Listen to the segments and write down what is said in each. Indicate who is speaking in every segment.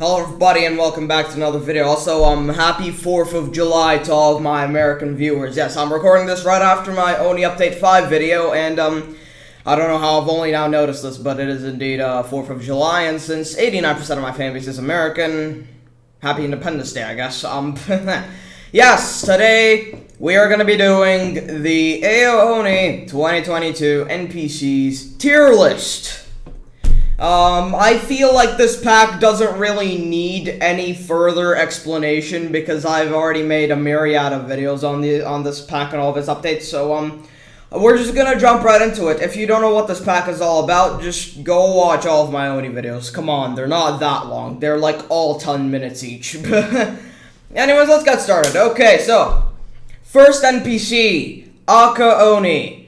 Speaker 1: Hello everybody and welcome back to another video. Also, happy 4th of July to all of my American viewers. Yes, I'm recording this right after my Oni Update 5 video, and I don't know how I've only now noticed this, but it is indeed 4th of July, and since 89% of my fanbase is American, happy Independence Day, I guess. Yes, today we are going to be doing the Encephalo Oni 2022 NPCs tier list. I feel like this pack doesn't really need any further explanation because I've already made a myriad of videos on this pack and all of its updates, so we're just gonna jump right into it. If you don't know what this pack is all about, just go watch all of my Oni videos. Come on, they're not that long. They're like all 10 minutes each. Anyways, let's get started. Okay, so first NPC, Kyota Oni.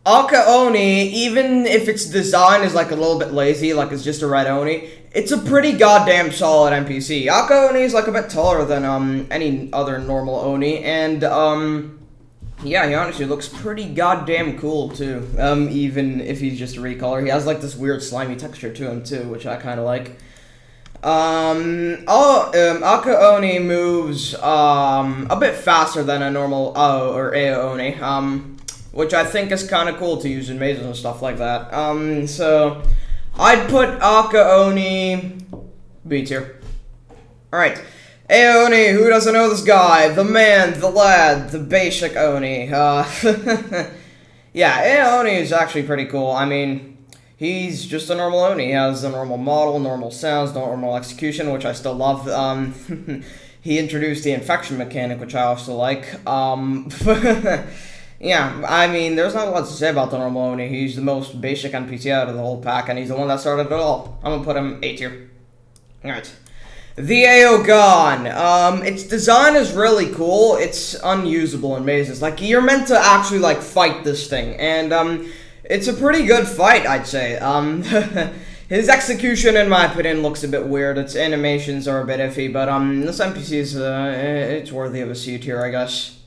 Speaker 1: Kyota Oni, even if its design is like a little bit lazy, like it's just a red Oni, it's a pretty goddamn solid NPC. Kyota Oni is like a bit taller than any other normal Oni, and yeah, he honestly looks pretty goddamn cool too. Even if he's just a recolor, he has like this weird slimy texture to him too, which I kind of like. Kyota Oni moves a bit faster than a normal or Oni. Which I think is kind of cool to use in mazes and stuff like that. So I'd put Kyota Oni B tier. Alright. Oni, who doesn't know this guy? The man, the lad, the basic Oni. Yeah, Oni is actually pretty cool. I mean, he's just a normal Oni. He has a normal model, normal sounds, normal execution, which I still love. He introduced the infection mechanic, which I also like. Yeah, I mean, there's not a lot to say about the normal Oni. He's the most basic NPC out of the whole pack, and he's the one that started it all. I'm gonna put him A tier. Alright. The Aogon. Its design is really cool. It's unusable in mazes. Like, you're meant to actually, like, fight this thing, and, it's a pretty good fight, I'd say. His execution, in my opinion, looks a bit weird. Its animations are a bit iffy, but, this NPC is, it's worthy of a C tier, I guess.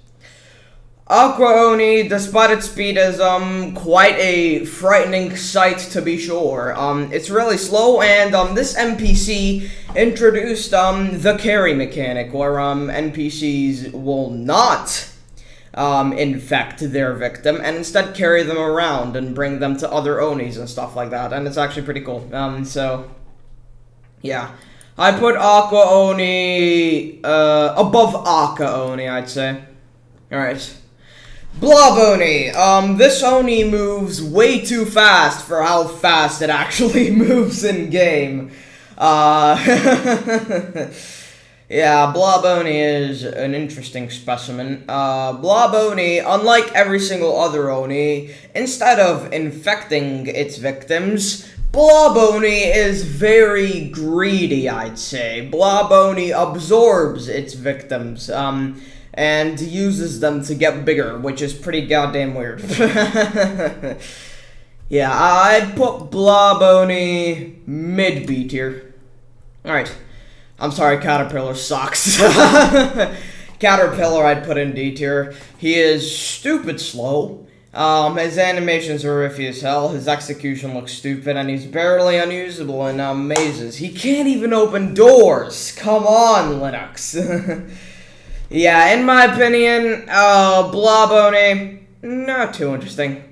Speaker 1: Kyota Oni, despite its speed, is quite a frightening sight to be sure. It's really slow, and this NPC introduced the carry mechanic, where NPCs will not infect their victim, and instead carry them around and bring them to other Onis and stuff like that, and it's actually pretty cool. So yeah, I put Kyota Oni above Kyota Oni, I'd say. Alright. Blob Oni. This Oni moves way too fast for how fast it actually moves in game. Yeah, Blob Oni is an interesting specimen. Blob Oni, unlike every single other Oni, instead of infecting its victims, Blob Oni is very greedy, I'd say. Blob Oni absorbs its victims, and uses them to get bigger, which is pretty goddamn weird. Yeah, I'd put Blob Oni mid B tier. Alright. I'm sorry, Caterpillar sucks. Caterpillar I'd put in D tier. He is stupid slow. His animations are iffy as hell, his execution looks stupid, and he's barely unusable in mazes. He can't even open doors! Come on, Linux. Yeah, in my opinion, Blob Oni, not too interesting.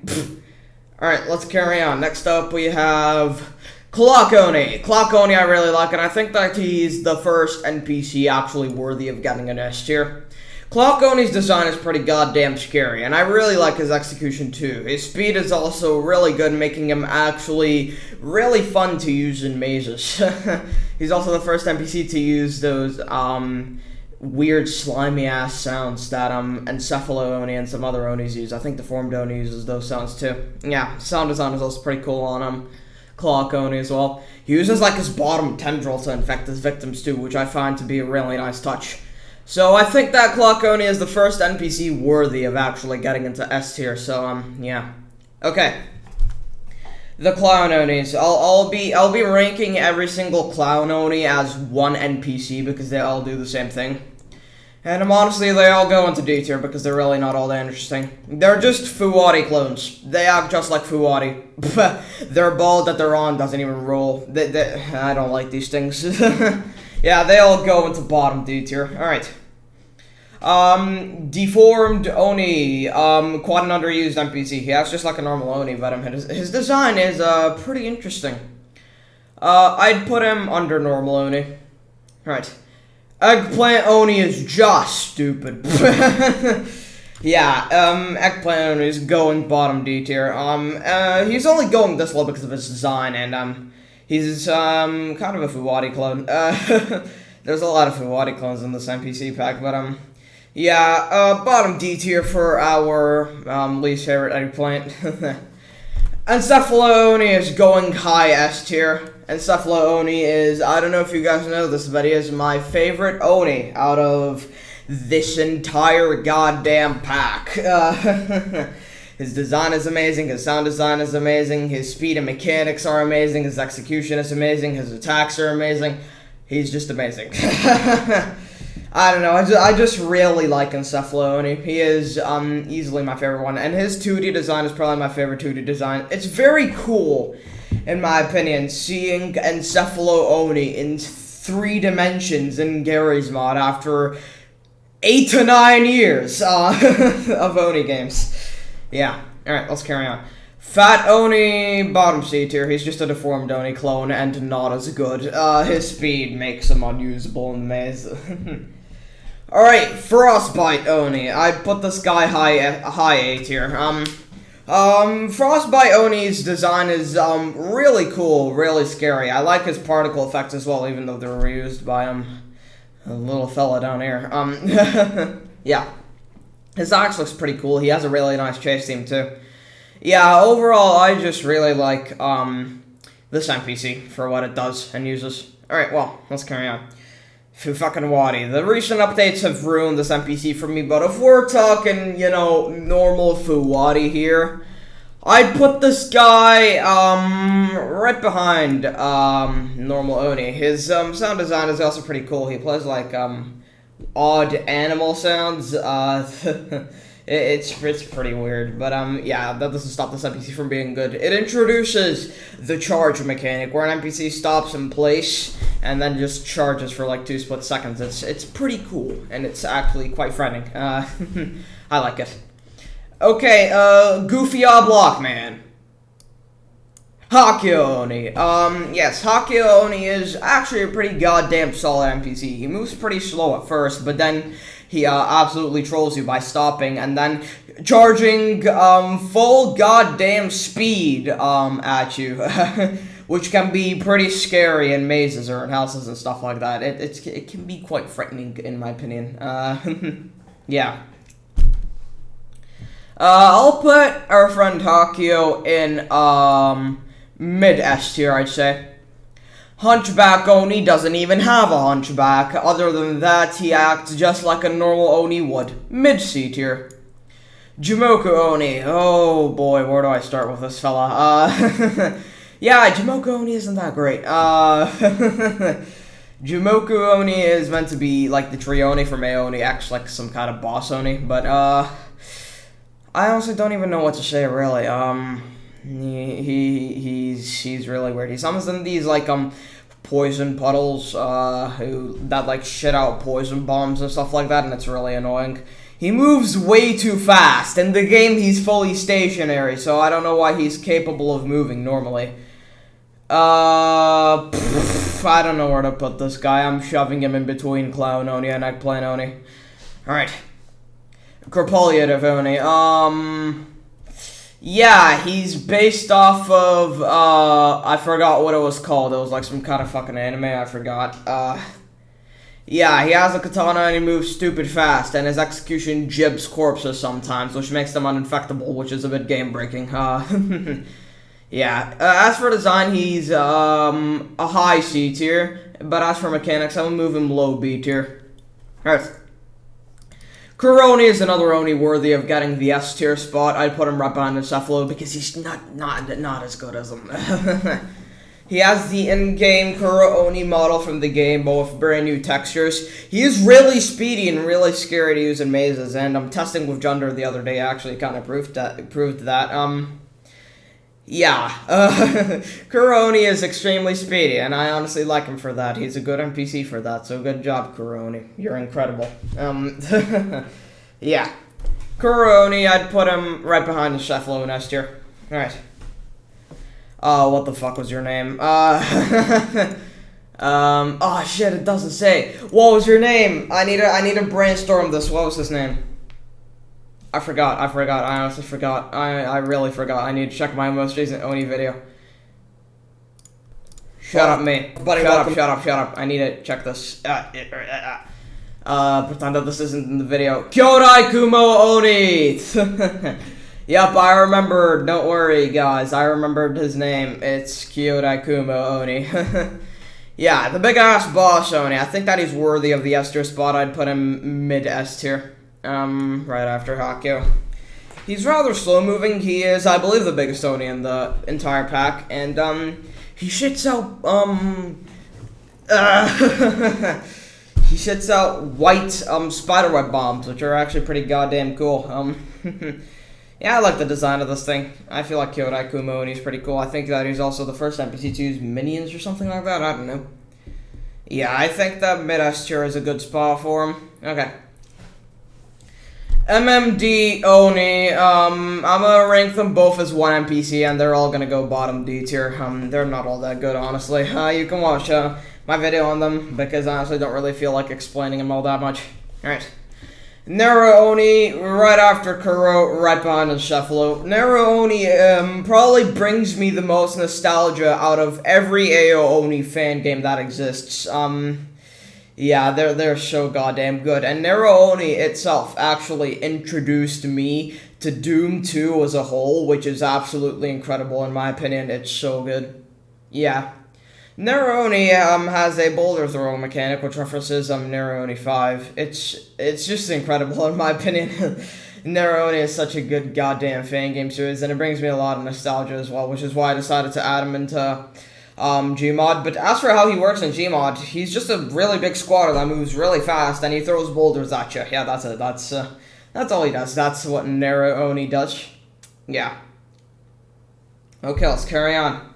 Speaker 1: Alright, let's carry on. Next up, we have Kyota Oni. Kyota Oni I really like, and I think that he's the first NPC actually worthy of getting an S tier. Kyota Oni's design is pretty goddamn scary, and I really like his execution too. His speed is also really good, making him actually really fun to use in mazes. He's also the first NPC to use those, weird slimy ass sounds that Encephalo Oni and some other Onis use. I think the Formed Oni uses those sounds too. Yeah, sound design is also pretty cool on Kyota Oni as well. He uses like his bottom tendril to infect his victims too, which I find to be a really nice touch. So I think that Kyota Oni is the first NPC worthy of actually getting into S tier. So yeah. Okay. The Clown Onis. I'll be ranking every single Clown Oni as one NPC because they all do the same thing. And honestly, they all go into D tier because they're really not all that interesting. They're just Fuwadi clones. They act just like Fuwadi. Their ball that they're on doesn't even roll. I don't like these things. Yeah, they all go into bottom D tier. Alright. Deformed Oni. Quite an underused NPC. He acts just like a normal Oni, but his design is pretty interesting. I'd put him under normal Oni. Alright. Eggplant Oni is just stupid. Yeah, Eggplant Oni is going bottom D tier. He's only going this low because of his design, and, he's, kind of a Fuwadi clone. There's a lot of Fuwadi clones in this NPC pack, but, yeah, bottom D tier for our, least favorite eggplant. Encephalo Oni is going high S tier. Encephalo Oni is, I don't know if you guys know this, but he is my favorite Oni out of this entire goddamn pack. His design is amazing, his sound design is amazing, his speed and mechanics are amazing, his execution is amazing, his attacks are amazing. He's just amazing. I don't know, I just really like Encephalo Oni. He is easily my favorite one, and his 2D design is probably my favorite 2D design. It's very cool, in my opinion, seeing Encephalo Oni in 3 dimensions in Gary's mod after 8 to 9 years of Oni games. Yeah, alright, let's carry on. Fat Oni, bottom C tier. He's just a deformed Oni clone and not as good. His speed makes him unusable in the maze. Alright, Frostbite Oni. I'd put this guy high A tier. Frostbite Oni's design is, really cool, really scary. I like his particle effects as well, even though they're reused by, a little fella down here. Yeah. His axe looks pretty cool. He has a really nice chase theme, too. Yeah, overall, I just really like, this NPC for what it does and uses. Alright, well, let's carry on. Fuwadi. The recent updates have ruined this NPC for me, but if we're talking, you know, normal Fuwadi here, I'd put this guy, right behind, normal Oni. His, sound design is also pretty cool. He plays, like, odd animal sounds. It's pretty weird, but, yeah, that doesn't stop this NPC from being good. It introduces the charge mechanic, where an NPC stops in place, and then just charges for, like, 2 split seconds. It's pretty cool, and it's actually quite frightening. I like it. Okay, Goofy Blockman. Kyota Oni. Yes, Kyota Oni is actually a pretty goddamn solid NPC. He moves pretty slow at first, but then he, absolutely trolls you by stopping and then charging, full goddamn speed, at you. Which can be pretty scary in mazes or in houses and stuff like that. It can be quite frightening, in my opinion. Yeah. I'll put our friend Hakio in, mid-S tier, I'd say. Hunchback Oni doesn't even have a hunchback. Other than that, he acts just like a normal Oni would. Mid-C tier. Jamoku Oni. Oh boy, where do I start with this fella? Yeah, Jamoku Oni isn't that great. Jamoku Oni is meant to be like the tree Oni from Oni, acts like some kind of boss Oni, but, I honestly don't even know what to say, really. He's really weird. He summons in these, like, poison puddles, that, like, shit out poison bombs and stuff like that, and it's really annoying. He moves way too fast. In the game, he's fully stationary, so I don't know why he's capable of moving normally. I don't know where to put this guy. I'm shoving him in between Clown Oni and Eggplant Oni. Alright. Corporeal Oni. Yeah, he's based off of, I forgot what it was called. It was like some kind of fucking anime, I forgot. Yeah, he has a katana and he moves stupid fast, and his execution jibs corpses sometimes, which makes them uninfectable, which is a bit game-breaking. Yeah, as for design, he's, a high C tier, but as for mechanics, I would move him low B tier. Alright. Kuroni is another Oni worthy of getting the S tier spot. I'd put him right behind Encephalo because he's not as good as him. He has the in-game Kuro Oni model from the game, but with brand new textures. He is really speedy and really scary to use in mazes, and testing with Junder the other day actually kind of proved that. Yeah, Kuro Oni is extremely speedy, and I honestly like him for that. He's a good NPC for that, so good job, Kuro Oni. You're incredible. Yeah. Kuro Oni, I'd put him right behind Encephalo Oni here. Alright. What the fuck was your name? Oh shit, it doesn't say. What was your name? I need to brainstorm this. What was his name? I forgot. I honestly forgot. I really forgot. I need to check my most recent Oni video. Shut up, me. Buddy, shut up. I need to check this. Pretend that this isn't in the video. Kyota Kumoni! Yep, I remembered. Don't worry, guys. I remembered his name. It's Kyota Kumoni. Yeah, the big-ass boss Oni. I think that he's worthy of the S tier spot. I'd put him mid-S tier. Right after Hakyo. He's rather slow-moving. He is, I believe, the biggest Oni in the entire pack. And, he shits out, he shits out white, spiderweb bombs, which are actually pretty goddamn cool. Yeah, I like the design of this thing. I feel like Kyota Kumoni is pretty cool. I think that he's also the first NPC to use minions or something like that. I don't know. Yeah, I think that mid-S tier is a good spot for him. Okay. MMD Oni, I'm gonna rank them both as one NPC, and they're all gonna go bottom D tier. They're not all that good, honestly. You can watch, my video on them, because I honestly don't really feel like explaining them all that much. Alright. Nero Oni, right after Kuro, right behind Encephalo. Nero Oni, probably brings me the most nostalgia out of every AO Oni fan game that exists. Yeah, they're so goddamn good. And Nero Oni itself actually introduced me to Doom 2 as a whole, which is absolutely incredible in my opinion. It's so good. Yeah. Nero Oni has a boulder throw mechanic which references Nero Oni 5. It's just incredible in my opinion. Nero Oni is such a good goddamn fan game series, and it brings me a lot of nostalgia as well, which is why I decided to add him into Gmod. But as for how he works in Gmod, he's just a really big squatter that moves really fast and he throws boulders at you. Yeah, that's it. That's all he does. That's what Nero Oni does. Yeah. Okay, let's carry on.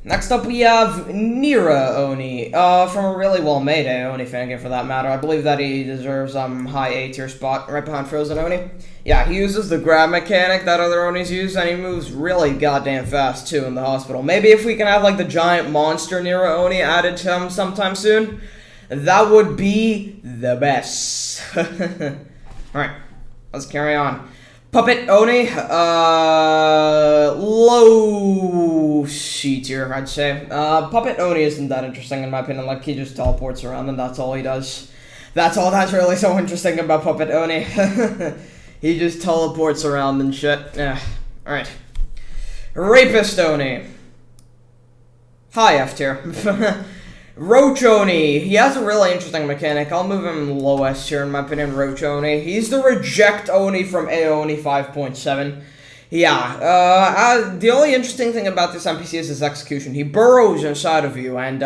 Speaker 1: Next up we have Nira Oni, from a really well-made Oni fan game for that matter. I believe that he deserves high A tier spot right behind Frozen Oni. Yeah, he uses the grab mechanic that other Onis use, and he moves really goddamn fast too in the hospital. Maybe if we can have like the giant monster Nira Oni added to him sometime soon, that would be the best. Alright, let's carry on. Puppet Oni, low C tier, I'd say. Puppet Oni isn't that interesting in my opinion. Like, he just teleports around and that's all he does. That's all that's really so interesting about Puppet Oni. He just teleports around and shit. Yeah, alright. Rapist Oni. High F tier. Roach Oni. He has a really interesting mechanic. I'll move him low S tier in my opinion. Roach Oni. He's the reject Oni from AO Oni 5.7. Yeah. The only interesting thing about this NPC is his execution. He burrows inside of you, and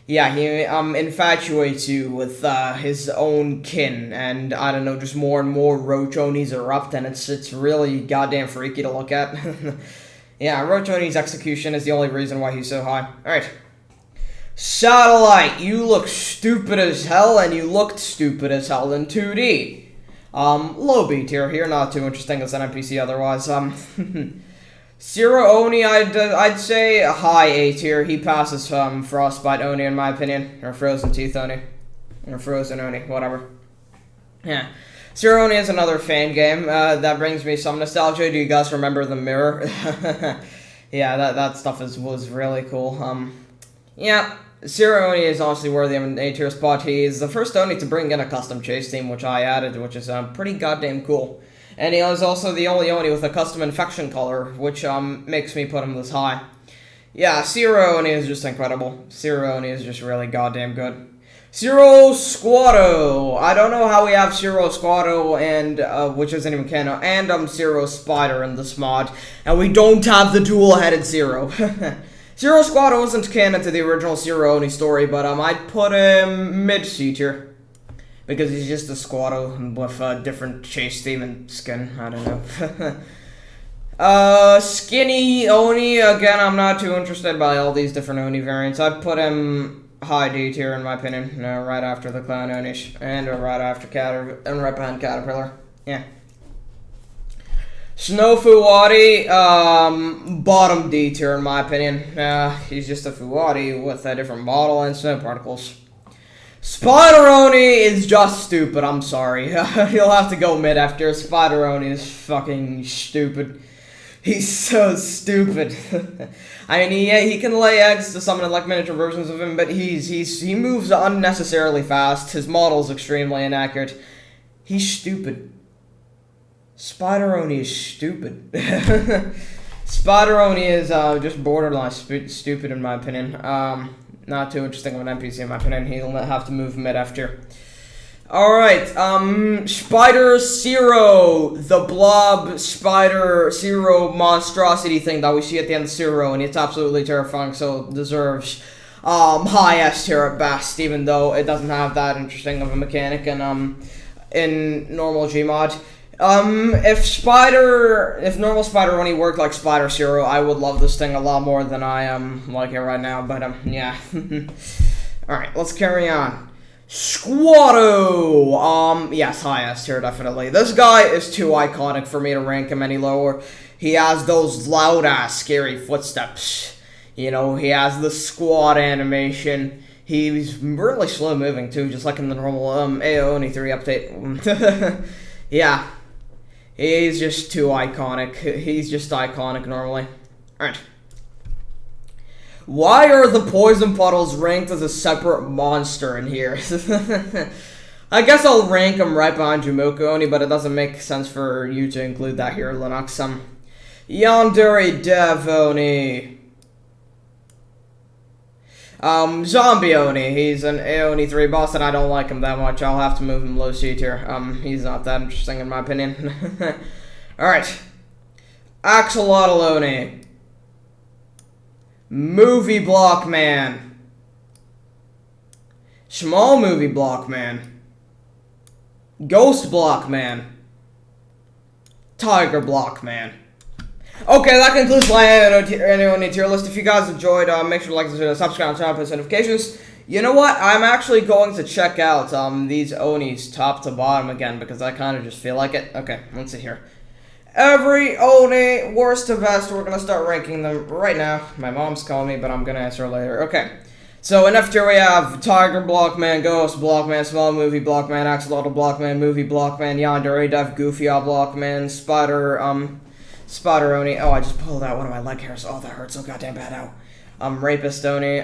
Speaker 1: yeah, he infatuates you with his own kin, and I don't know, just more and more Roach Onis erupt, and it's really goddamn freaky to look at. Yeah, Roach Oni's execution is the only reason why he's so high. All right. Satellite, you look stupid as hell, and you looked stupid as hell in 2D. Low B tier here, not too interesting as an NPC otherwise. Zero Oni, I'd say a high A tier. He passes Frostbite Oni in my opinion, or Frozen Teeth Oni, or Frozen Oni, whatever. Yeah. Zero Oni is another fan game that brings me some nostalgia. Do you guys remember the mirror? Yeah, that stuff was really cool. Yeah, Zero Oni is honestly worthy of an A tier spot. He is the first Oni to bring in a custom chase theme, which I added, which is pretty goddamn cool. And he is also the only Oni with a custom infection color, which makes me put him this high. Yeah, Zero Oni is just incredible. Zero Oni is just really goddamn good. Zero Squatto. I don't know how we have Zero Squatto and which isn't even canon, and Zero Spider in this mod, and we don't have the dual-headed Zero. Zero Squatto wasn't canon to the original Zero Oni story, but I'd put him mid-C tier. Because he's just a Squatto with a different chase theme and skin. I don't know. Skinny Oni, again, I'm not too interested by all these different Oni variants. I'd put him high D tier in my opinion, right after the Clown Oni, and right after and right behind Caterpillar. Yeah. Snow Fuwadi, bottom D tier in my opinion. He's just a Fuwadi with a different model and snow particles. Spider Oni is just stupid, I'm sorry. You'll have to go mid after. Spider Oni is fucking stupid. He's so stupid. I mean, he can lay eggs to summon like miniature versions of him, but he moves unnecessarily fast. His model's extremely inaccurate. He's stupid. Spider Oni is stupid. Spider Oni is just borderline stupid in my opinion. Not too interesting of an NPC in my opinion. He'll have to move mid after. Alright, Spider Zero, the blob spider Zero monstrosity thing that we see at the end of Zero, and it's absolutely terrifying, so it deserves high S tier at best, even though it doesn't have that interesting of a mechanic in normal Gmod. If normal Spider Oni worked like Spider Zero, I would love this thing a lot more than I like it right now, but yeah. Alright, let's carry on. Squatto! Yes, high S tier, definitely. This guy is too iconic for me to rank him any lower. He has those loud-ass, scary footsteps. You know, he has the squat animation. He's really slow-moving, too, just like in the normal lmaoooo Oni 3 update. Yeah. He's just too iconic. He's just iconic normally. Alright. Why are the poison puddles ranked as a separate monster in here? I guess I'll rank them right behind Jumoku Oni, but it doesn't make sense for you to include that here, Linux. Yandere Dev Oni. Zombie Oni. He's an Oni 3 boss, and I don't like him that much. I'll have to move him low C tier. He's not that interesting in my opinion. Alright. Axolotl Oni. Movie Blockman. Small Movie Blockman. Ghost Blockman. Tiger Blockman. Okay, that concludes my Oni tier list. If you guys enjoyed, make sure to like, subscribe, and turn on post notifications. You know what? I'm actually going to check out these Onis top to bottom again because I kind of just feel like it. Okay, let's see here. Every Oni, worst to best, we're going to start ranking them right now. My mom's calling me, but I'm going to answer later. Okay, so in F tier we have Tiger Blockman, Ghost Blockman, Small Movie Blockman, Axolotl Blockman, Movie Blockman, Yandere Dev, Goofy Blockman, Spider Oni. Oh, I just pulled out one of my leg hairs. Oh, that hurts so goddamn bad now. Rapist Oni,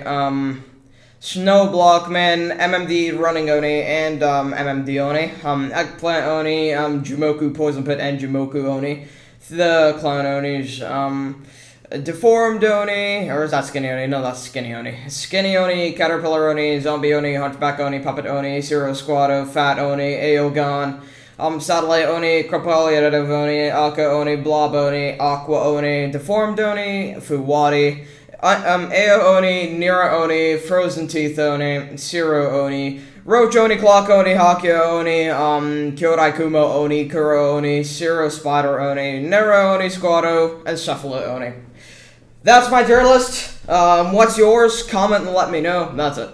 Speaker 1: Snow Blockman, MMD Running Oni, and MMD Oni. Eggplant Oni, Jumoku Poison Pit, and Jumoku Oni. The Clown Onis, Deformed Oni, or is that Skinny Oni? No, that's Skinny Oni. Skinny Oni, Caterpillar Oni, Zombie Oni, Hunchback Oni, Puppet Oni, Zero Squatto, Fat Oni, Aogon, Satellite Oni, Cropolyative Oni, Aka Oni, Blob Oni, Aqua Oni, Deformed Oni, Fuwadi, Ao Oni, Nira Oni, Frozen Teeth Oni, Zero Oni, Roach Oni, Clock Oni, Hakya Oni, Kyota Kumoni Oni, Kuro Oni, Zero Spider Oni, Nero Oni, Squatto, and Encephalo Oni. That's my tier list. What's yours? Comment and let me know. That's it.